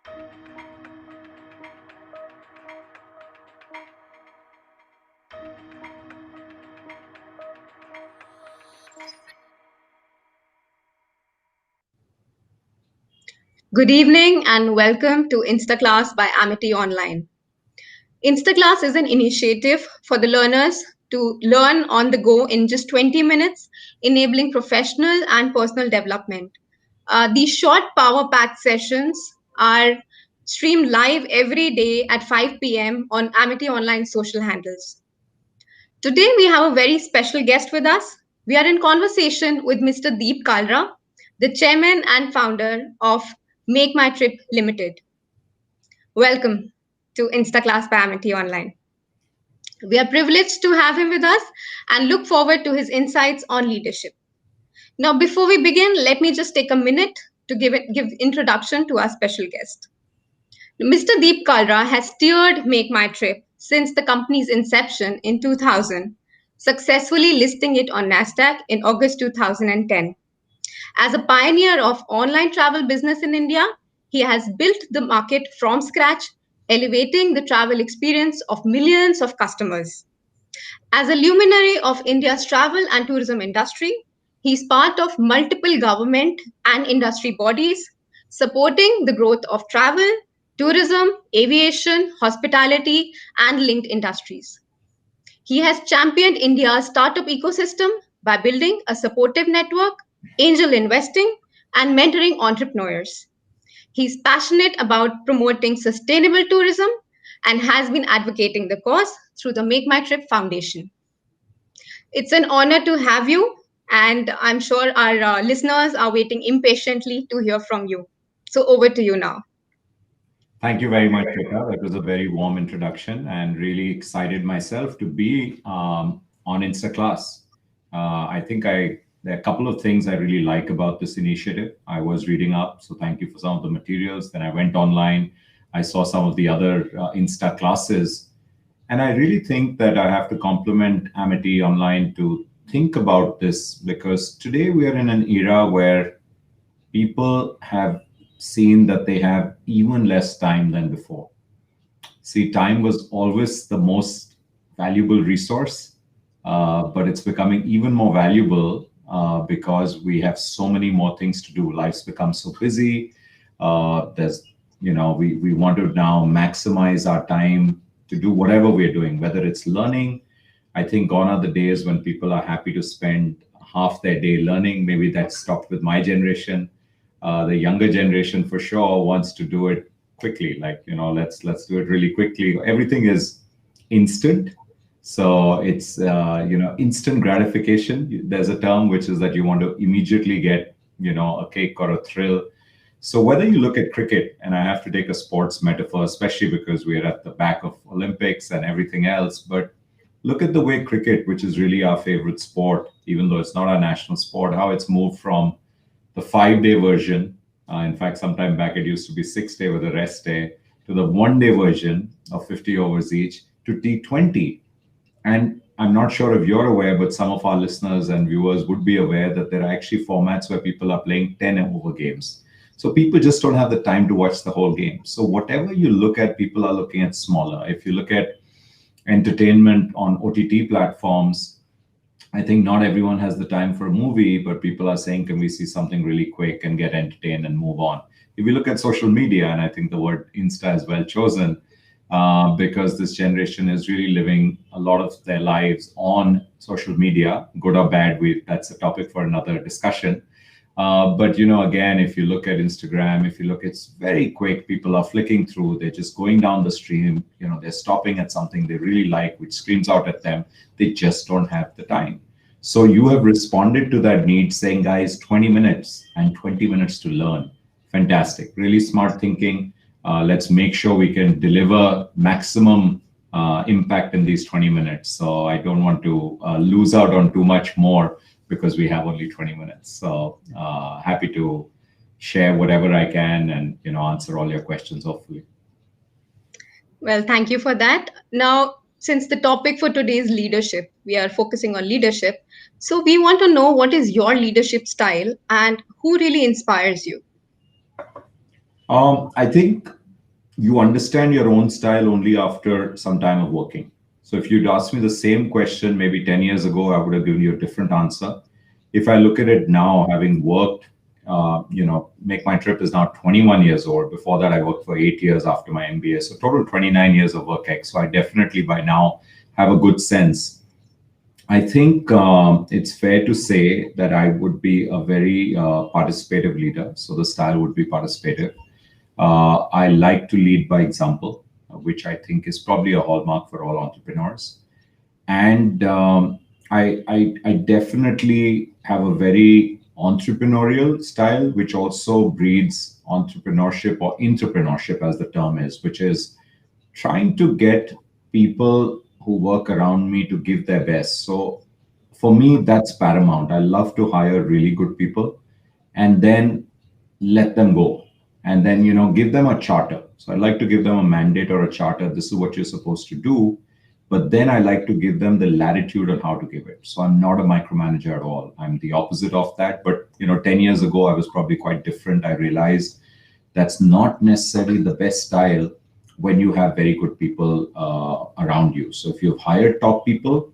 Good evening and welcome to InstaClass by Amity Online. InstaClass is an initiative for the learners to learn on the go in just 20 minutes, enabling professional and personal development. These short power-packed sessions are streamed live every day at 5 p.m. on Amity Online social handles. Today we have a very special guest with us. We are in conversation with Mr. Deep Kalra, the chairman and founder of MakeMyTrip Limited. Welcome to InstaClass by Amity Online. We are privileged to have him with us and look forward to his insights on leadership. Now, before we begin, let me just take a minute to give introduction to our special guest. Mr. Deep Kalra has steered MakeMyTrip since the company's inception in 2000, successfully listing it on Nasdaq in August 2010. As a pioneer of online travel business in India, he has built the market from scratch, elevating the travel experience of millions of customers. As a luminary of India's travel and tourism industry, he is part of multiple government and industry bodies supporting the growth of travel, tourism, aviation, hospitality, and linked industries. He has championed India's startup ecosystem by building a supportive network, angel investing, and mentoring entrepreneurs. He's passionate about promoting sustainable tourism and has been advocating the cause through the Make My Trip Foundation. It's an honor to have you, and I'm sure our listeners are waiting impatiently to hear from you. So over to you now. Thank you very much, Rita. That was a very warm introduction and really excited myself to be on InstaClass. I think there are a couple of things I really like about this initiative. I was reading up, so thank you for some of the materials. Then I went online. I saw some of the other Insta classes. And I really think that I have to compliment Amity Online to think about this, because today we are in an era where people have seen that they have even less time than before. See, time was always the most valuable resource, but it's becoming even more valuable because we have so many more things to do. Life's become so busy. We want to now maximize our time to do whatever we're doing, whether it's learning. I think gone are the days when people are happy to spend half their day learning. Maybe that stopped with my generation. The younger generation for sure wants to do it quickly. Like, let's do it really quickly. Everything is instant. So it's, instant gratification. There's a term which is that you want to immediately get, a cake or a thrill. So whether you look at cricket, and I have to take a sports metaphor, especially because we're at the back of Olympics and everything else, but look at the way cricket, which is really our favorite sport, even though it's not our national sport, how it's moved from the 5-day version. In fact, sometime back it used to be 6-day with a rest day, to the 1-day version of 50 overs each, to T20. And I'm not sure if you're aware, but some of our listeners and viewers would be aware that there are actually formats where people are playing 10-over games. So people just don't have the time to watch the whole game. So whatever you look at, people are looking at smaller. If you look at entertainment on OTT platforms, I think not everyone has the time for a movie, but people are saying, can we see something really quick and get entertained and move on? If we look at social media, and I think the word Insta is well chosen, because this generation is really living a lot of their lives on social media, good or bad, that's a topic for another discussion. But again, if you look at Instagram, it's very quick. People are flicking through. They're just going down the stream. They're stopping at something they really like, which screams out at them. They just don't have the time. So you have responded to that need, saying, guys, 20 minutes and 20 minutes to learn. Fantastic. Really smart thinking. Let's make sure we can deliver maximum impact in these 20 minutes. So I don't want to lose out on too much more, because we have only 20 minutes. So happy to share whatever I can and answer all your questions, hopefully. Well, thank you for that. Now, since the topic for today is leadership, we are focusing on leadership. So we want to know, what is your leadership style and who really inspires you? I think you understand your own style only after some time of working. So if you'd asked me the same question maybe 10 years ago, I would have given you a different answer. If I look at it now, having worked, Make My Trip is now 21 years old. Before that, I worked for 8 years after my MBA. So total 29 years of work X. So I definitely by now have a good sense. I think it's fair to say that I would be a very participative leader. So the style would be participative. I like to lead by example, which I think is probably a hallmark for all entrepreneurs. And I definitely have a very entrepreneurial style, which also breeds entrepreneurship or entrepreneurship, as the term is, which is trying to get people who work around me to give their best. So for me, that's paramount. I love to hire really good people and then let them go, and then give them a charter. So I like to give them a mandate or a charter. This is what you're supposed to do, but then I like to give them the latitude on how to give it. So I'm not a micromanager at all. I'm the opposite of that. But 10 years ago I was probably quite different. I realized that's not necessarily the best style when you have very good people around you. So if you've hired top people,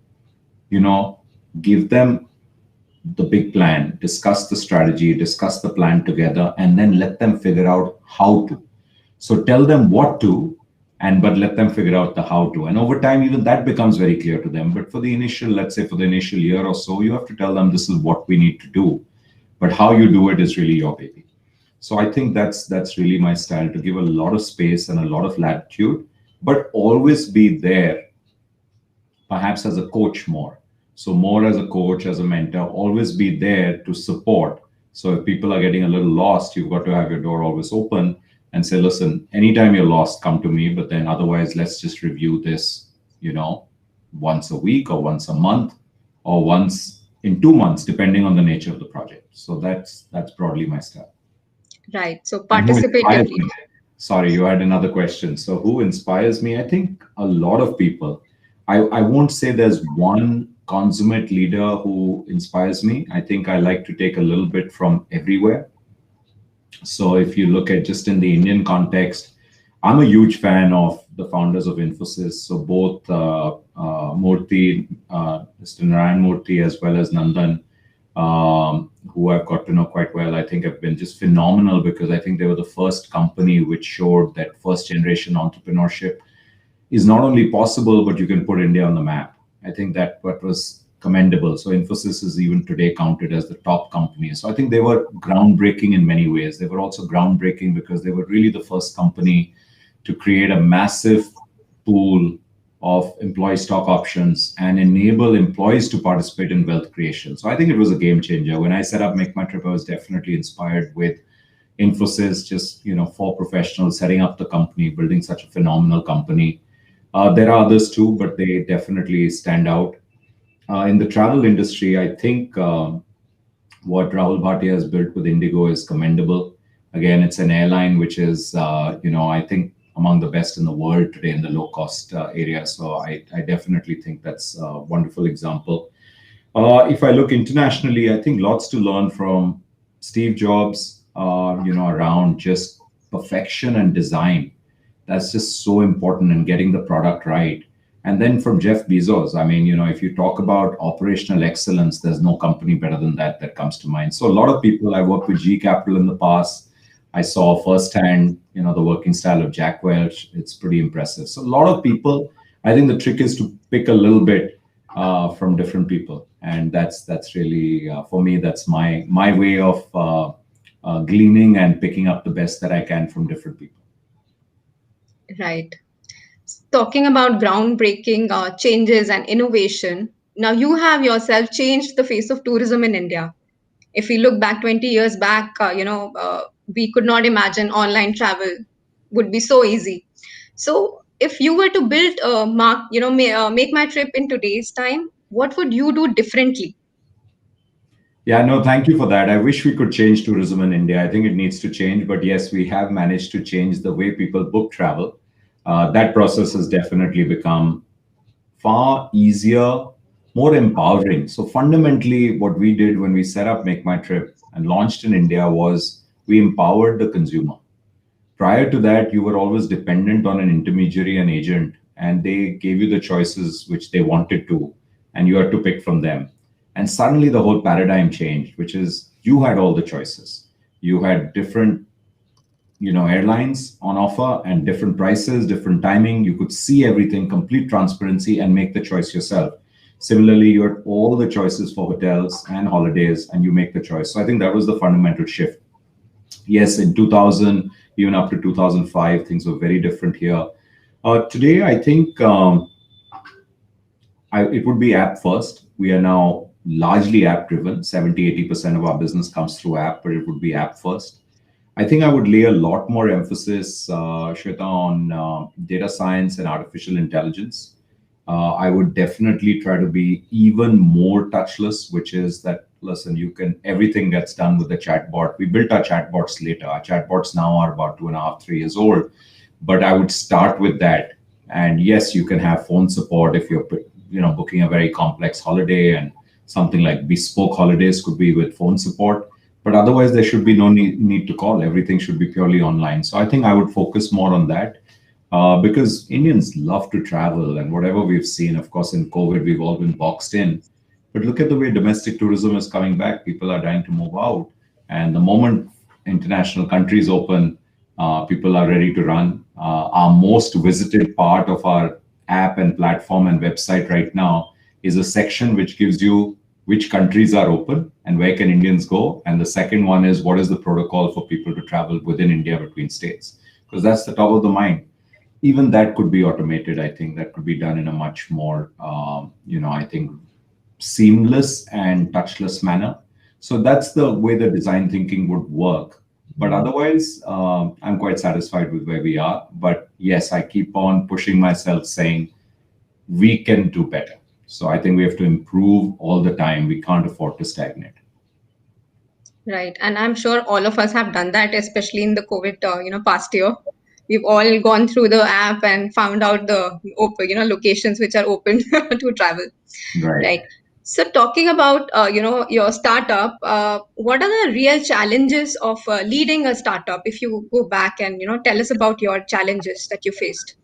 give them the big plan, discuss the strategy, discuss the plan together, and then let them figure out how to. So tell them what to, and but let them figure out the how to. And over time, even that becomes very clear to them. But for the initial, let's say for the initial year or so, you have to tell them this is what we need to do. But how you do it is really your baby. So I think that's really my style, to give a lot of space and a lot of latitude, but always be there, perhaps as a coach more. So more as a coach, as a mentor, always be there to support. So if people are getting a little lost, you've got to have your door always open and say, listen, anytime you're lost, come to me. But then otherwise, let's just review this, once a week or once a month or once in 2 months, depending on the nature of the project. So that's broadly my style. Right. So And who inspires participatively. me? Sorry, you had another question. So who inspires me? I think a lot of people. I won't say there's one consummate leader who inspires me. I think I like to take a little bit from everywhere. So if you look at just in the Indian context, I'm a huge fan of the founders of Infosys. So both Murthy, Mr. Narayan Murthy, as well as Nandan, who I've got to know quite well, I think have been just phenomenal, because I think they were the first company which showed that first generation entrepreneurship is not only possible, but you can put India on the map. I think that what was commendable. So Infosys is even today counted as the top company. So I think they were groundbreaking in many ways. They were also groundbreaking because they were really the first company to create a massive pool of employee stock options and enable employees to participate in wealth creation. So I think it was a game changer. When I set up Make My Trip, I was definitely inspired with Infosys, just four professionals setting up the company, building such a phenomenal company. There are others too, but they definitely stand out. In the travel industry, I think what Rahul Bhatia has built with Indigo is commendable. Again, it's an airline which is, I think among the best in the world today in the low cost area. So I definitely think that's a wonderful example. If I look internationally, I think lots to learn from Steve Jobs, around just perfection and design. That's just so important in getting the product right. And then from Jeff Bezos, I mean, if you talk about operational excellence, there's no company better than that comes to mind. So a lot of people, I worked with G Capital in the past. I saw firsthand, the working style of Jack Welch. It's pretty impressive. So a lot of people, I think the trick is to pick a little bit from different people. And that's really, for me, that's my way of gleaning and picking up the best that I can from different people. Right. Talking about groundbreaking changes and innovation, now you have yourself changed the face of tourism in India. If we look back 20 years back, we could not imagine online travel would be so easy. So if you were to build a make my trip in today's time, what would you do differently? Yeah, no, thank you for that. I wish we could change tourism in India. I think it needs to change, but yes, we have managed to change the way people book travel. That process has definitely become far easier, more empowering. So fundamentally, what we did when we set up Make My Trip and launched in India was we empowered the consumer Prior to that, you were always dependent on an intermediary, an agent, and they gave you the choices which they wanted to, and you had to pick from them. And suddenly the whole paradigm changed, which is you had all the choices. You had different, airlines on offer and different prices, different timing. You could see everything, complete transparency, and make the choice yourself. Similarly, you had all the choices for hotels and holidays, and you make the choice. So I think that was the fundamental shift. Yes, in 2000, even up to 2005, things were very different here. Today, I think it would be app first. We are now largely app driven. 70-80% of our business comes through app, but it would be app first. I think I would lay a lot more emphasis, Shweta, on data science and artificial intelligence. I would definitely try to be even more touchless, which is that, listen, everything gets done with the chatbot. We built our chatbots later. Our chatbots now are about 2.5, 3 years old, but I would start with that. And yes, you can have phone support if you're, booking a very complex holiday, and something like bespoke holidays could be with phone support. But otherwise, there should be no need to call. Everything should be purely online. So I think I would focus more on that. Because Indians love to travel, and whatever we've seen, of course, in COVID, we've all been boxed in. But look at the way domestic tourism is coming back. People are dying to move out. And the moment international countries open, people are ready to run. Our most visited part of our app and platform and website right now is a section which gives you which countries are open and where can Indians go. And the second one is what is the protocol for people to travel within India between states, because that's the top of the mind. Even that could be automated. I think that could be done in a much more, I think, seamless and touchless manner. So that's the way the design thinking would work. But otherwise, I'm quite satisfied with where we are. But yes, I keep on pushing myself, saying we can do better. So I think we have to improve all the time. We can't afford to stagnate. Right. And I'm sure all of us have done that, especially in the COVID, past year. We've all gone through the app and found out the open, locations which are open to travel. Right. Right. So talking about, your startup, what are the real challenges of leading a startup? If you go back and, tell us about your challenges that you faced.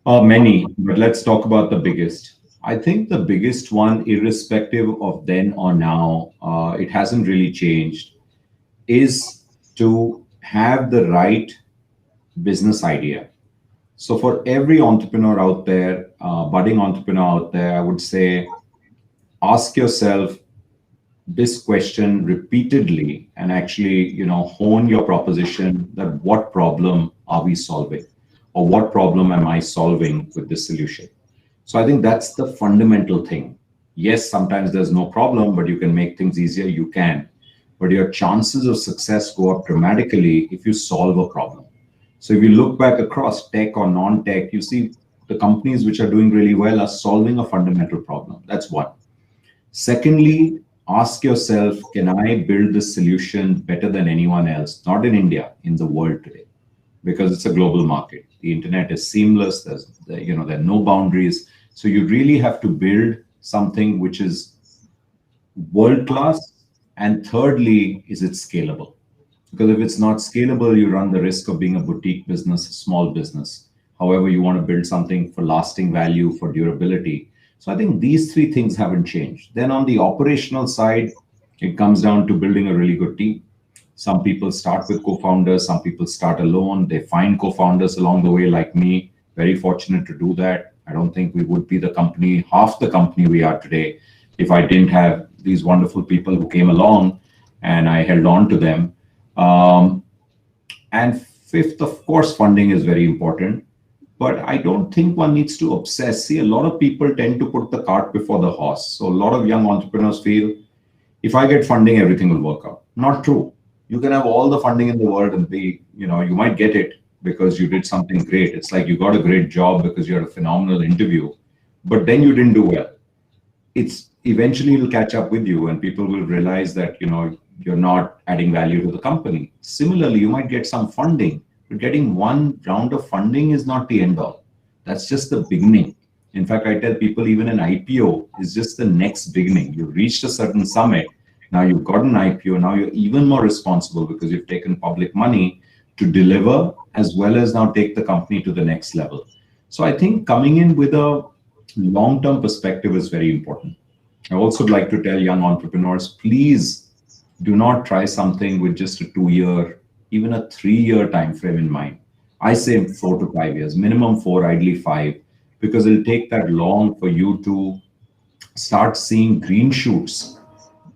Many, but let's talk about the biggest. I think the biggest one, irrespective of then or now, it hasn't really changed, is to have the right business idea. So for every entrepreneur out there, budding entrepreneur out there, I would say ask yourself this question repeatedly and actually, hone your proposition that what problem are we solving, or what problem am I solving with this solution? So I think that's the fundamental thing. Yes, sometimes there's no problem, but you can make things easier. You can, but your chances of success go up dramatically if you solve a problem. So if you look back across tech or non-tech, you see the companies which are doing really well are solving a fundamental problem. That's one. Secondly, ask yourself, can I build this solution better than anyone else? Not in India, in the world today, because it's a global market. The internet is seamless. There are no boundaries. So you really have to build something which is world class. And thirdly, is it scalable? Because if it's not scalable, you run the risk of being a boutique business, a small business. However, you want to build something for lasting value, for durability. So I think these three things haven't changed. Then on the operational side, it comes down to building a really good team. Some people start with co-founders, some people start alone. They find co-founders along the way, like me. Very fortunate to do that. I don't think we would be half the company we are today, if I didn't have these wonderful people who came along and I held on to them. And fifth, of course, funding is very important. But I don't think one needs to obsess. See, a lot of people tend to put the cart before the horse. So a lot of young entrepreneurs feel, if I get funding, everything will work out. Not true. You can have all the funding in the world and you might get it because you did something great. It's like you got a great job because you had a phenomenal interview, but then you didn't do well. It's eventually it'll catch up with you and people will realize that, you're not adding value to the company. Similarly, you might get some funding, but getting one round of funding is not the end all. That's just the beginning. In fact, I tell people even an IPO is just the next beginning. You've reached a certain summit. Now you've got an IPO. Now you're even more responsible because you've taken public money to deliver, as well as now take the company to the next level. So I think coming in with a long-term perspective is very important. I also like to tell young entrepreneurs, please do not try something with just a 2 year, even a 3 year time frame in mind. I say 4 to 5 years, minimum four, ideally five, because it'll take that long for you to start seeing green shoots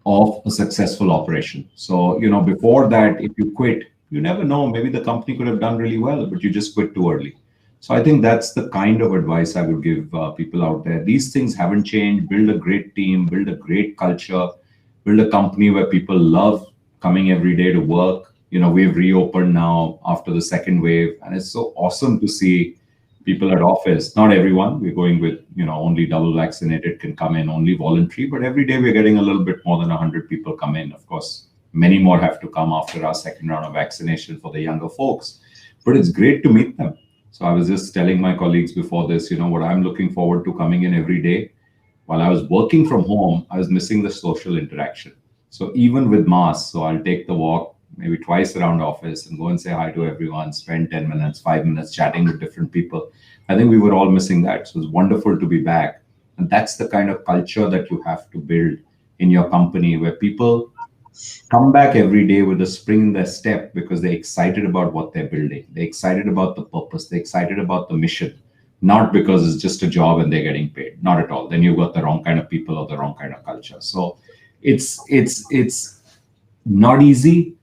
of a successful operation. So, before that, if you quit, you never know. Maybe the company could have done really well, but you just quit too early. So, I think that's the kind of advice I would give people out there. These things haven't changed. Build a great team, build a great culture, build a company where people love coming every day to work. We've reopened now after the second wave, and it's so awesome to see people at office. Not everyone. We're going with, only double vaccinated can come in, only voluntary. But every day we're getting a little bit more than 100 people come in. Of course, many more have to come after our second round of vaccination for the younger folks. But it's great to meet them. So I was just telling my colleagues before this, what I'm looking forward to coming in every day. While I was working from home, I was missing the social interaction. So even with masks, so I'll take the walk maybe twice around office and go and say hi to everyone, spend 10 minutes, 5 minutes chatting with different people. I think we were all missing that. So it's wonderful to be back. And that's the kind of culture that you have to build in your company, where people come back every day with a spring in their step because they're excited about what they're building. They're excited about the purpose. They're excited about the mission, not because it's just a job and they're getting paid. Not at all. Then you've got the wrong kind of people or the wrong kind of culture. So it's not easy,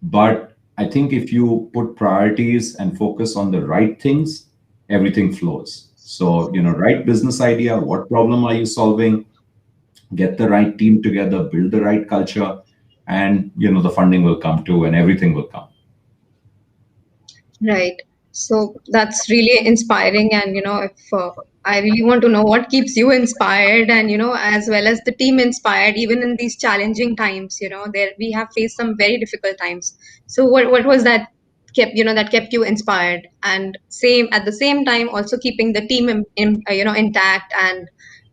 but I think if you put priorities and focus on the right things, everything flows. So, right business idea, what problem are you solving? Get the right team together, build the right culture, and the funding will come too, and everything will come. Right. So that's really inspiring. And, if I really want to know what keeps you inspired and, as well as the team inspired, even in these challenging times, there we have faced some very difficult times. So what was that that kept you inspired, and same at the same time also keeping the team intact and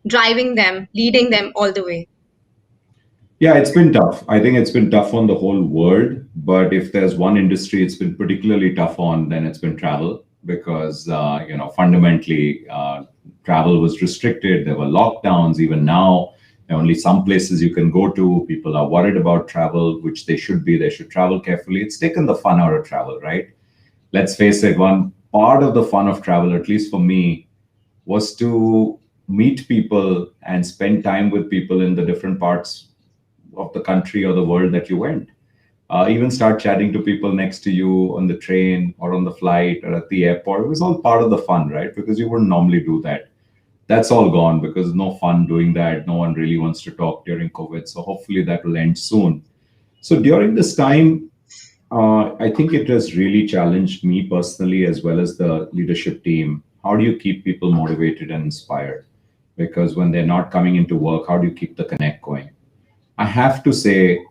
driving them, leading them all the way? Yeah, it's been tough. I think it's been tough on the whole world. But if there's one industry it's been particularly tough on, then it's been travel, because fundamentally travel was restricted. There were lockdowns. Even now, there are only some places you can go to. People are worried about travel, which they should be. They should travel carefully. It's taken the fun out of travel, right? Let's face it. One part of the fun of travel, at least for me, was to meet people and spend time with people in the different parts of the country or the world that you went. Even start chatting to people next to you on the train or on the flight or at the airport. It was all part of the fun, right? Because you wouldn't normally do that. That's all gone because no fun doing that. No one really wants to talk during COVID. So hopefully that will end soon. So during this time, I think it has really challenged me personally as well as the leadership team. How do you keep people motivated and inspired? Because when they're not coming into work, how do you keep the connect going? I have to say,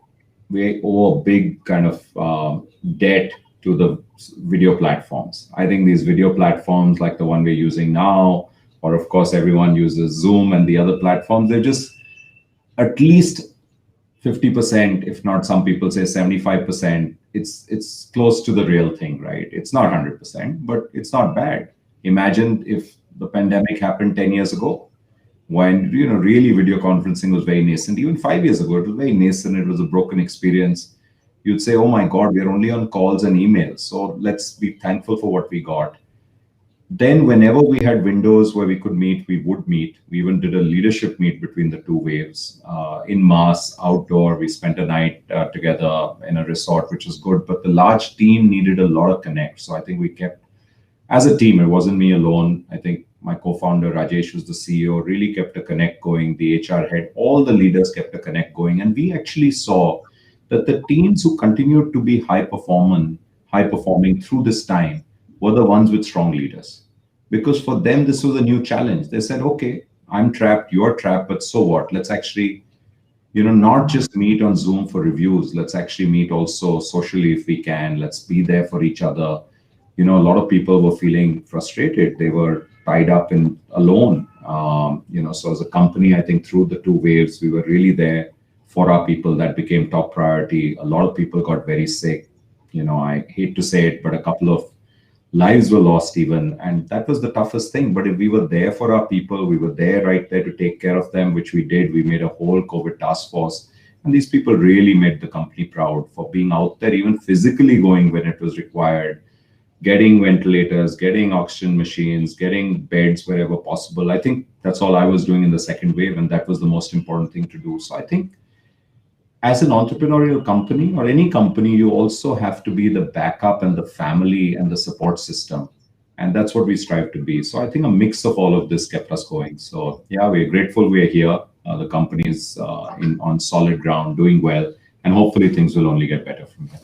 we owe a big kind of debt to the video platforms. I think these video platforms, like the one we're using now, or of course everyone uses Zoom and the other platforms, they're just at least 50%, if not some people say 75%. It's close to the real thing, right? It's not 100%, but it's not bad. Imagine if the pandemic happened 10 years ago, when really video conferencing was very nascent. Even 5 years ago it was very nascent. It was a broken experience. You'd say, oh my god, we're only on calls and emails, so let's be thankful for what we got. Then whenever we had windows where we could meet, we would meet. We even did a leadership meet between the two waves, in mass, outdoor. We spent a night together in a resort, which was good, but the large team needed a lot of connect. So I think we kept, as a team, it wasn't me alone. I think my co-founder Rajesh, who's the CEO, really kept a connect going. The HR head, all the leaders kept a connect going, and we actually saw that the teams who continued to be high performing through this time were the ones with strong leaders, because for them this was a new challenge. They said, okay, I'm trapped, you're trapped, but so what? Let's actually not just meet on Zoom for reviews. Let's actually meet also socially if we can. Let's be there for each other. A lot of people were feeling frustrated. They were tied up and alone. So as a company, I think through the two waves, we were really there for our people. That became top priority. A lot of people got very sick. I hate to say it, but a couple of lives were lost even, and that was the toughest thing. But if we were there for our people, we were there right there to take care of them, which we did. We made a whole COVID task force, and these people really made the company proud for being out there, even physically going when it was required, getting ventilators, getting oxygen machines, getting beds wherever possible. I think that's all I was doing in the second wave, and that was the most important thing to do. So I think as an entrepreneurial company or any company, you also have to be the backup and the family and the support system. And that's what we strive to be. So I think a mix of all of this kept us going. So yeah, we're grateful we're here. The company is on solid ground, doing well, and hopefully things will only get better from here.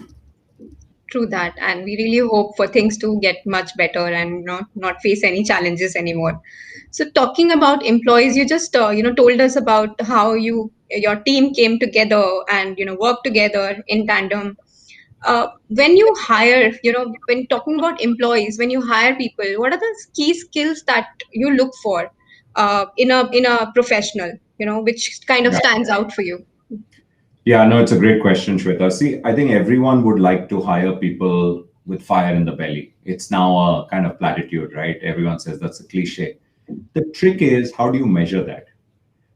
True that, and we really hope for things to get much better and not face any challenges anymore. So, talking about employees, you just told us about how your team came together and worked together in tandem. When you hire, when talking about employees, when you hire people, what are the key skills that you look for in a professional? Which kind of Yeah. stands out for you? Yeah, no, it's a great question, Shweta. See, I think everyone would like to hire people with fire in the belly. It's now a kind of platitude, right? Everyone says that's a cliche. The trick is, how do you measure that?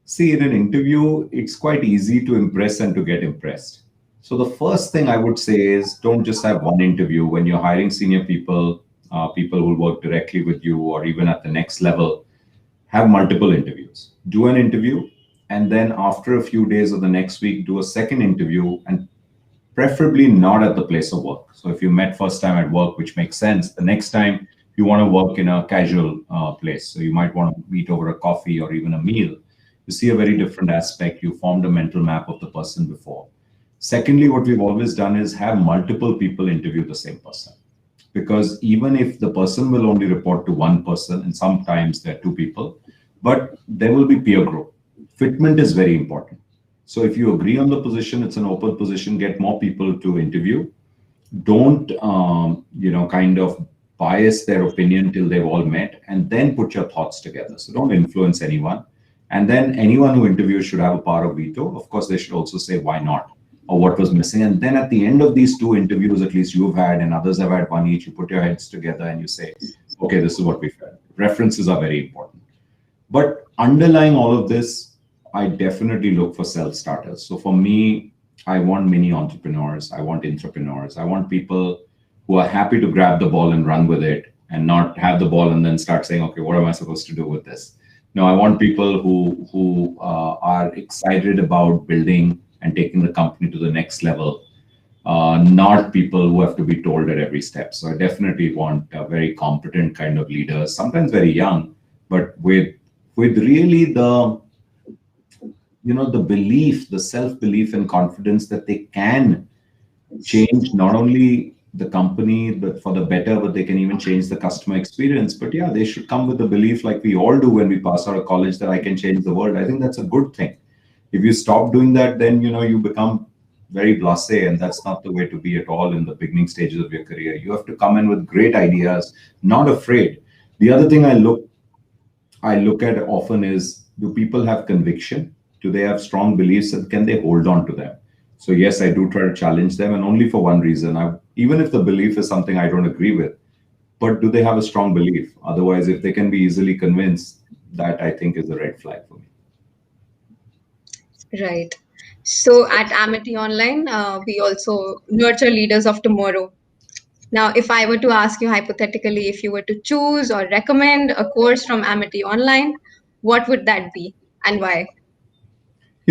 See, in an interview, it's quite easy to impress and to get impressed. So the first thing I would say is, don't just have one interview when you're hiring senior people, people who work directly with you, or even at the next level. Have multiple interviews. Do an interview, and then after a few days of the next week, do a second interview, and preferably not at the place of work. So if you met first time at work, which makes sense, the next time you want to work in a casual place. So you might want to meet over a coffee or even a meal. You see a very different aspect. You formed a mental map of the person before. Secondly, what we've always done is have multiple people interview the same person. Because even if the person will only report to one person, and sometimes there are two people, but there will be peer group. Fitment is very important. So if you agree on the position, it's an open position, get more people to interview. Don't, kind of bias their opinion till they've all met, and then put your thoughts together. So don't influence anyone. And then anyone who interviews should have a power of veto. Of course, they should also say why not or what was missing. And then at the end of these two interviews, at least you've had and others have had one each, you put your heads together and you say, okay, this is what we felt. References are very important. But underlying all of this, I definitely look for self-starters. So for me, I want mini entrepreneurs. I want entrepreneurs. I want people who are happy to grab the ball and run with it and not have the ball and then start saying, okay, what am I supposed to do with this? No, I want people who are excited about building and taking the company to the next level, not people who have to be told at every step. So I definitely want very competent kind of leaders, sometimes very young, but with really the belief, the self-belief and confidence that they can change not only the company but for the better, but they can even change the customer experience. But yeah, they should come with the belief like we all do when we pass out of college that I can change the world. I think that's a good thing. If you stop doing that, then you become very blasé, and that's not the way to be at all in the beginning stages of your career. You have to come in with great ideas, not afraid. The other thing I look at often is, do people have conviction? Do they have strong beliefs, and can they hold on to them? So yes, I do try to challenge them, and only for one reason. Even if the belief is something I don't agree with, but do they have a strong belief? Otherwise, if they can be easily convinced, that I think is a red flag for me. Right. So at Amity Online, we also nurture leaders of tomorrow. Now, if I were to ask you hypothetically, if you were to choose or recommend a course from Amity Online, what would that be and why?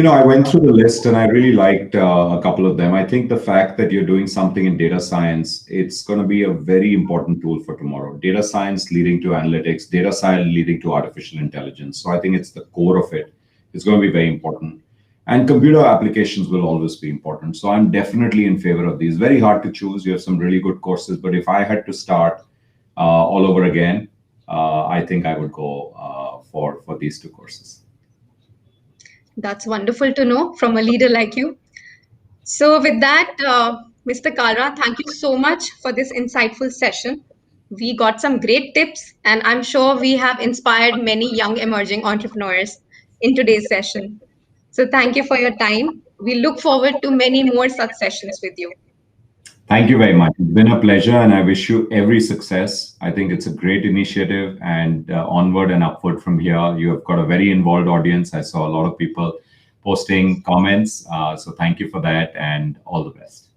I went through the list and I really liked a couple of them. I think the fact that you're doing something in data science, it's going to be a very important tool for tomorrow. Data science leading to analytics, data science leading to artificial intelligence. So I think it's the core of it. It's going to be very important. And computer applications will always be important. So I'm definitely in favor of these. Very hard to choose. You have some really good courses, but if I had to start all over again, I think I would go for these two courses. That's wonderful to know from a leader like you. So, with that, Mr. Kalra, thank you so much for this insightful session. We got some great tips, and I'm sure we have inspired many young emerging entrepreneurs in today's session. So, thank you for your time. We look forward to many more such sessions with you. Thank you very much. It's been a pleasure, and I wish you every success. I think it's a great initiative, and onward and upward from here. You have got a very involved audience. I saw a lot of people posting comments. So thank you for that, and all the best.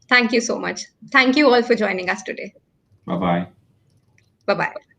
Thank you so much. Thank you all for joining us today. Bye bye. Bye bye.